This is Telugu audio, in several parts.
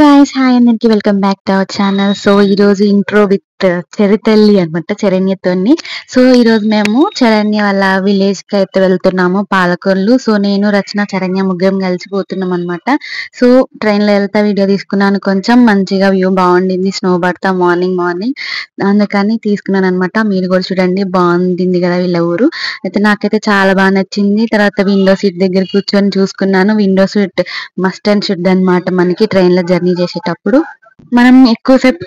గాయ్స్ హాయ్ అందరికి welcome back to our channel. So ఈ రోజు ఇంట్రో విత్ చరితల్లి అనమాట, చరణ్యతోని. సో ఈ రోజు మేము చరణ్య వాళ్ళ విలేజ్ కి అయితే వెళ్తున్నాము, పాలకొల్లు. సో నేను రచన చరణ్య ముగ్గురం కలిసిపోతున్నాం అనమాట. సో ట్రైన్ లో వెళ్తా వీడియో తీసుకున్నాను, కొంచెం మంచిగా వ్యూ బాగుండింది, స్నో పడతా మార్నింగ్ అందుకని తీసుకున్నాను అనమాట. మీరు కూడా చూడండి, బాగుంది కదా వీళ్ళ ఊరు అయితే. నాకైతే చాలా బాగా నచ్చింది. తర్వాత విండో సీట్ దగ్గర కూర్చొని చూసుకున్నాను. Window seat must and should అనమాట మనకి ట్రైన్ లో జర్నీ చేసేటప్పుడు. మనం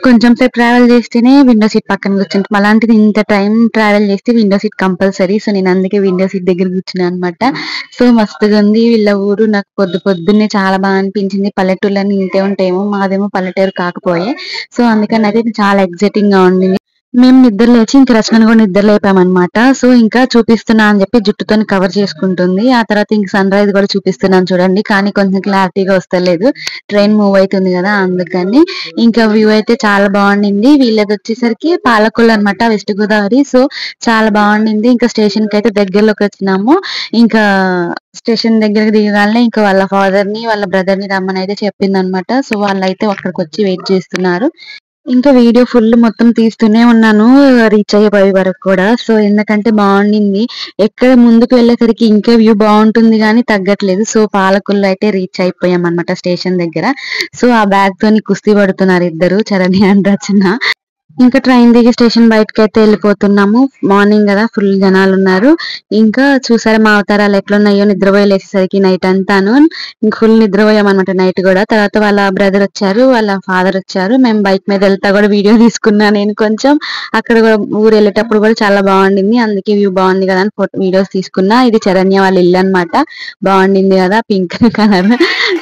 కొంచెం సేపు ట్రావెల్ చేస్తేనే విండో సీట్ పక్కన కూర్చుంటాం, అలాంటిది ఇంత టైం ట్రావెల్ చేస్తే విండో సీట్ కంపల్సరీ. సో నేను అందుకే విండో సీట్ దగ్గర కూర్చున్నాను అనమాట. సో మస్తుగా ఉంది వీళ్ళ ఊరు. నాకు పొద్దున్నే చాలా బాగా అనిపించింది. పల్లెటూళ్ళని ఇంతే ఉంటాయేమో, మాదేమో పల్లెటూరు కాకపోయే. సో అందుకని అయితే చాలా ఎక్సైటింగ్ గా ఉంది. మేము నిద్ర లేచి ఇంకా రచనను కూడా నిద్ర లేపామన్నమాట. సో ఇంకా చూపిస్తున్నా అని చెప్పి జుట్టుతో కవర్ చేసుకుంటుంది. ఆ తర్వాత ఇంక సన్ రైజ్ కూడా చూపిస్తున్నాను చూడండి, కానీ కొంచెం క్లారిటీగా వస్తలేదు, ట్రైన్ మూవ్ అవుతుంది కదా అందుకని. ఇంకా వ్యూ అయితే చాలా బాగుండింది. వీళ్ళది వచ్చేసరికి పాలకొల్లు అనమాట, వెస్ట్ గోదావరి. సో చాలా బాగుండింది. ఇంకా స్టేషన్ కి అయితే దగ్గరలోకి వచ్చినాము. ఇంకా స్టేషన్ దగ్గరికి దిగగానే ఇంకా వాళ్ళ ఫాదర్ ని వాళ్ళ బ్రదర్ ని రమ్మని అయితే చెప్పింది అనమాట. సో వాళ్ళైతే అక్కడికి వచ్చి వెయిట్ చేస్తున్నారు. ఇంకా వీడియో ఫుల్ మొత్తం తీస్తూనే ఉన్నాను రీచ్ అయ్యే వరకు కూడా. సో ఎందుకంటే బాగుండింది. ఎక్కడ ముందుకు వెళ్ళేసరికి ఇంకా వ్యూ బాగుంటుంది కానీ తగ్గట్లేదు. సో పాలకొల్లు అయితే రీచ్ అయిపోయాం అనమాట స్టేషన్ దగ్గర. సో ఆ బ్యాగ్ తోని కుస్తీ పడుతున్నారు ఇద్దరు, చరణ్య అండ్ రచన. ఇంకా ట్రైన్ దిగి స్టేషన్ బయటకి అయితే వెళ్ళిపోతున్నాము. మార్నింగ్ కదా, ఫుల్ జనాలు ఉన్నారు. ఇంకా చూసారా మా అవతారాలు ఎట్లున్నాయో, నిద్రపోయి లేచేసరికి నైట్ అంతాను. ఇంక ఫుల్ నిద్రపోయాం అనమాట నైట్ కూడా. తర్వాత వాళ్ళ బ్రదర్ వచ్చారు, వాళ్ళ ఫాదర్ వచ్చారు. మేము బైక్ మీద వెళ్తా కూడా వీడియో తీసుకున్నా నేను కొంచెం. అక్కడ కూడా ఊరు వెళ్ళేటప్పుడు కూడా చాలా బాగుండింది, అందుకే వ్యూ బాగుంది కదా అని వీడియోస్ తీసుకున్నా. ఇది చరణ్య వాళ్ళ ఇల్లు అనమాట. బాగుండింది కదా, పింక్ కలర్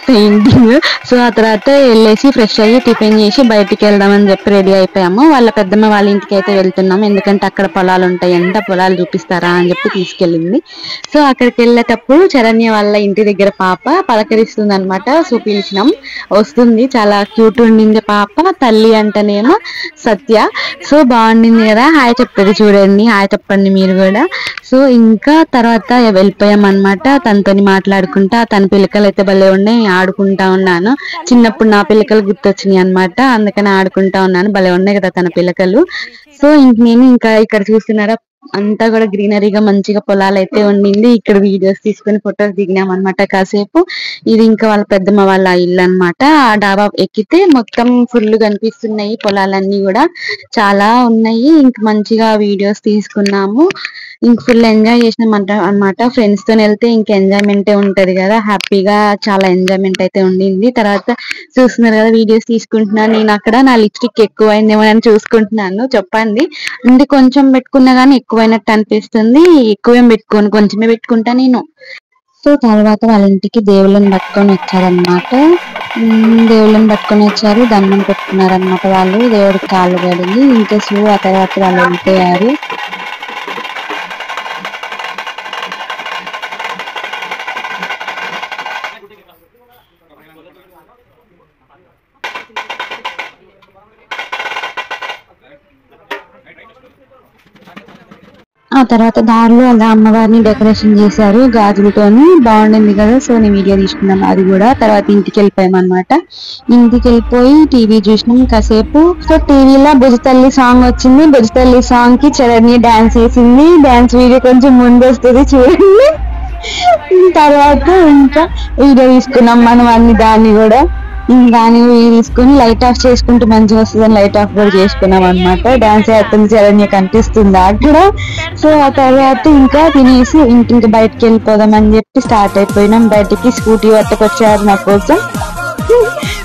పెయింటింగ్. సో ఆ తర్వాత వెళ్ళేసి ఫ్రెష్ అయ్యి టిఫిన్ చేసి బయటికి వెళ్దామని చెప్పి రెడీ అయిపోయాము. వాళ్ళ పెద్దమ్మ వాళ్ళ ఇంటికి అయితే వెళ్తున్నాము, ఎందుకంటే అక్కడ పొలాలు ఉంటాయంట, పొలాలు చూపిస్తారా అని చెప్పి తీసుకెళ్ళింది. సో అక్కడికి వెళ్ళేటప్పుడు చరణ్య వాళ్ళ ఇంటి దగ్గర పాప పలకరిస్తుంది అనమాట. సో పిలిచినాం, వస్తుంది. చాలా క్యూట్ ఉండింది పాప. తల్లి అంటేనేమో సత్య. సో బాగుండింది కదా, హాయ్ చెప్తుంది చూడండి, హాయ్ చెప్పండి మీరు కూడా. సో ఇంకా తర్వాత వెళ్ళిపోయాం అనమాట. తనతోని మాట్లాడుకుంటా, తన పిల్లకలు అయితే భలే ఉన్నాయి, ఆడుకుంటా ఉన్నాను. చిన్నప్పుడు నా పిల్లకలు గుర్తొచ్చినాయి అనమాట, అందుకని ఆడుకుంటా ఉన్నాను. భలే ఉన్నాయి కదా తన పిల్లకలు. సో నేను ఇంకా ఇక్కడ చూస్తున్నారా, అంతా కూడా గ్రీనరీగా మంచిగా పొలాలు అయితే ఉండింది. ఇక్కడ వీడియోస్ తీసుకొని ఫొటోస్ దిగినాం అనమాట కాసేపు. ఇది ఇంకా వాళ్ళ పెద్దమ్మ వాళ్ళ ఇల్లు అనమాట. ఆ డాబా ఎక్కితే మొత్తం ఫుల్ కనిపిస్తున్నాయి పొలాలన్నీ కూడా, చాలా ఉన్నాయి. ఇంక మంచిగా వీడియోస్ తీసుకున్నాము. ఇంక ఫుల్ ఎంజాయ్ చేసినాం అనమాట. ఫ్రెండ్స్ తో వెళ్తే ఇంక ఎంజాయ్మెంటే ఉంటది కదా, హ్యాపీగా చాలా ఎంజాయ్మెంట్ అయితే ఉండింది. తర్వాత చూస్తున్నారు కదా వీడియోస్ తీసుకుంటున్నాను నేను. అక్కడ నా లిప్స్టిక్ ఎక్కువైందేమో అని చూసుకుంటున్నాను. చెప్పండి, అంటే కొంచెం పెట్టుకున్నా గానీ ఎక్కువైనట్టు అనిపిస్తుంది. ఎక్కువేం పెట్టుకోను, కొంచెమే పెట్టుకుంటా నేను. సో తర్వాత వాళ్ళ ఇంటికి దేవుళ్ళని పట్టుకొని వచ్చారనమాట. దేవుళ్ళని పట్టుకొని వచ్చారు, దండం పెట్టుకున్నారనమాట వాళ్ళు. దేవుడికి కాళ్ళు కడిగి ఇంకా సో ఆ తర్వాత వాళ్ళు వెళ్ళిపోయారు. ఆ తర్వాత దారిలో అలా అమ్మవారిని డెకరేషన్ చేశారు గాజులతోని, బాగుండింది కదా. సో నేను వీడియో తీసుకున్నాం అది కూడా. తర్వాత ఇంటికి వెళ్ళిపోయాం అనమాట. ఇంటికి వెళ్ళిపోయి టీవీ చూసినాం కాసేపు. సో టీవీలో భుజతల్లి సాంగ్ వచ్చింది. భుజతల్లి సాంగ్ కి చరణ్య డాన్స్ వేసింది. డాన్స్ వీడియో కొంచెం ముందు వస్తుంది చూడండి. తర్వాత ఇంకా వీడియో తీసుకున్నాం మనం దాన్ని కూడా. దాన్ని తీసుకుని లైట్ ఆఫ్ చేసుకుంటూ మంచిగా వస్తుందని లైట్ ఆఫ్ కూడా చేసుకున్నాం అనమాట. డాన్స్ చేస్తుంది చరణ్య, కనిపిస్తుంది అక్కడ. సో ఆ తర్వాత ఇంకా తినేసి ఇంకా బయటకి వెళ్ళిపోదాం అని చెప్పి స్టార్ట్ అయిపోయినాం బయటికి. స్కూటీ పట్టుకొచ్చారు నా కోసం,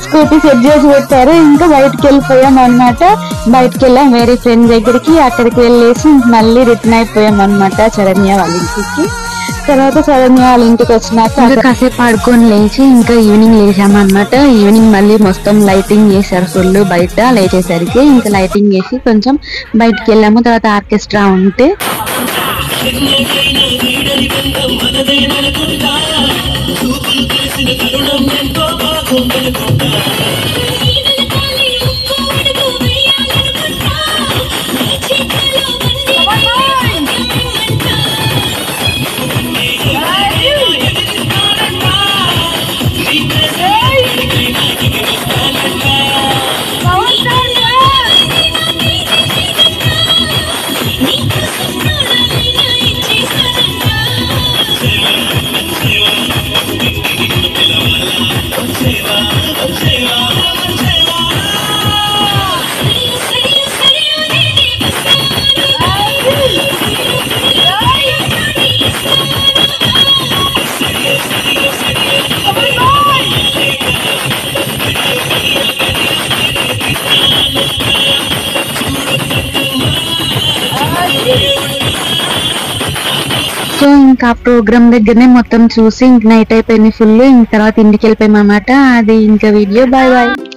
స్కూటీ సెట్ చేసి పెట్టారు. ఇంకా బయటకి వెళ్ళిపోయాం అనమాట. బయటకు వెళ్ళాం వేరే ఫ్రెండ్ దగ్గరికి. అక్కడికి వెళ్ళేసి మళ్ళీ రిటర్న్ అయిపోయాం అనమాట చరణ్య వాళ్ళ ఇంటికి. తర్వాత చరణ్య వాళ్ళ ఇంటికి వచ్చినాక కాసేపు ఆడుకొని లేచి ఇంకా ఈవినింగ్ లేచామన్నమాట. ఈవినింగ్ మళ్ళీ మొత్తం లైటింగ్ చేశారు ఫుల్ బయట. లేచేసరికి ఇంకా లైటింగ్ చేసి కొంచెం బయటకు వెళ్ళాము. తర్వాత ఆర్కెస్ట్రా ఉంటే సో ఇంకా ప్రోగ్రామ్ దగ్గరనే మొత్తం చూసి ఇంక నైట్ అయిపోయింది ఫుల్. ఇంక తర్వాత ఇంటికి వెళ్ళిపోయాం అన్నమాట. అది ఇంకా వీడియో. Bye bye.